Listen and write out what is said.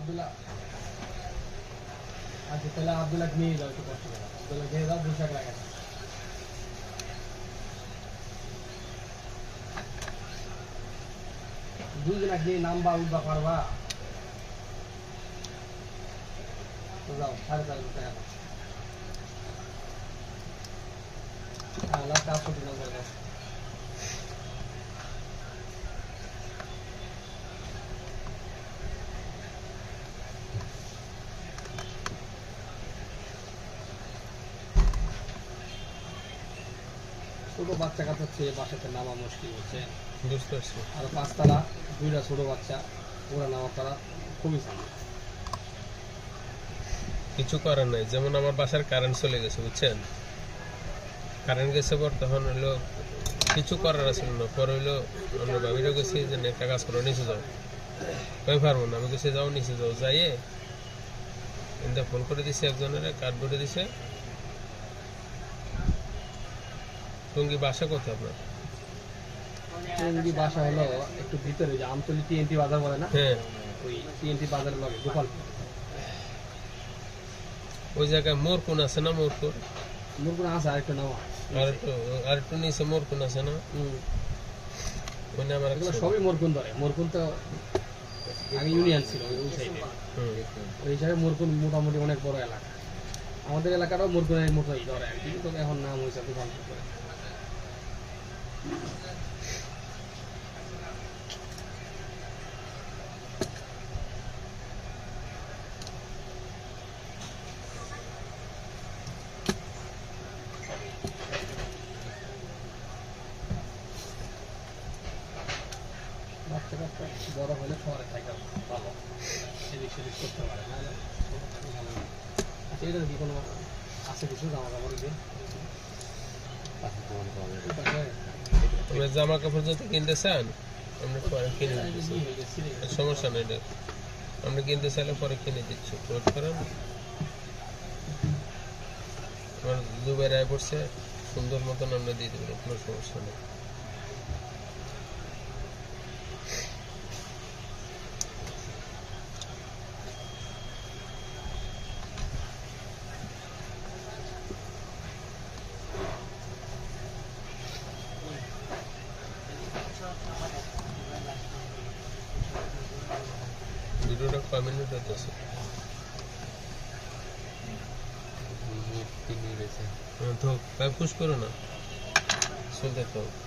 আব্দুল্লাহ আচ্ছা তাহলে আব্দুল্লাহ নিয়ে যাও একটু কষ্ট করে আব্দুল্লাহ নিয়ে যাও পোশাক লাগে না দুজন নিয়ে নাম্বা উঠবা পারবা তো যাও 4,500 টাকা লাস্ট 800 টাকা করে দাও ছোট বাচ্চা কাচ্চা ছেলে বাসাতে নামা মুশকিল হচ্ছে বুঝতে পারছি আর 5 তলা 2টা ছোট বাচ্চা ওরা নামা করা খুবই ঝামেলা কিছু করার নাই যেমন আমার বাসার কারেন্ট চলে গেছে বুঝছেন কারেন্ট গেছে পর তখন হইলো কিছু করার আসলে না পরে হইলো আমরা ভাবিরও গেছি যে একটা কাজ করো নিচে যাও কই পারবো না আমি গেছি যাও নিচে যাও যাইয়ে কিন্তু ফোন করে দিছে একজনের কার্ড করে দিছে টঙ্গী বাসা কোথায় আপনার টঙ্গী বাসা হলো একটু ভিতরে যে আমতলি টিএনটি বাজার বলে না হ্যাঁ ওই টিএনটি বাজারের লগে গোপাল ওই জায়গায় মোর কোন আছে না মোর কোন মুরগুনা আছে আরেকটা নাও আর একটু নিচে মোর কোন আছে না ওই নাম আর এগুলো সবই মোরকুন ধরে মোরকুন তো আগে ইউনিয়ন ছিল ওই সাইডে ওই হিসাবে মোরকুন মোটামুটি অনেক বড় এলাকা আমাদের এলাকাটাও মোরকুনের মতোই ধরে আর কি কিন্তু এখন নাম হয়েছে গোপাল করে বাচ্চা কাচ্চা বড় হলে শহরে থাকে ভালো সেদিক সেদিক করতে পারে নাহলে ভালো না আচ্ছা এটা কি কোনো আছে কিছু জামা কাপড় দিয়ে আমরা জামা কাপড় যদি কিনতে চান আমরা পরে কিনে দিচ্ছি সমস্যা নেই এটা আমরা কিনতে চাইলে পরে কিনে দিচ্ছি ওয়েট করেন আমার দুবাই রায় পড়ছে সুন্দর মতন আমরা দিয়ে দেবো কোনো সমস্যা নেই ভিডিওটা কয় মিনিট হতেছে 3 মিনিট তো পুশ করো না চলতে থাকো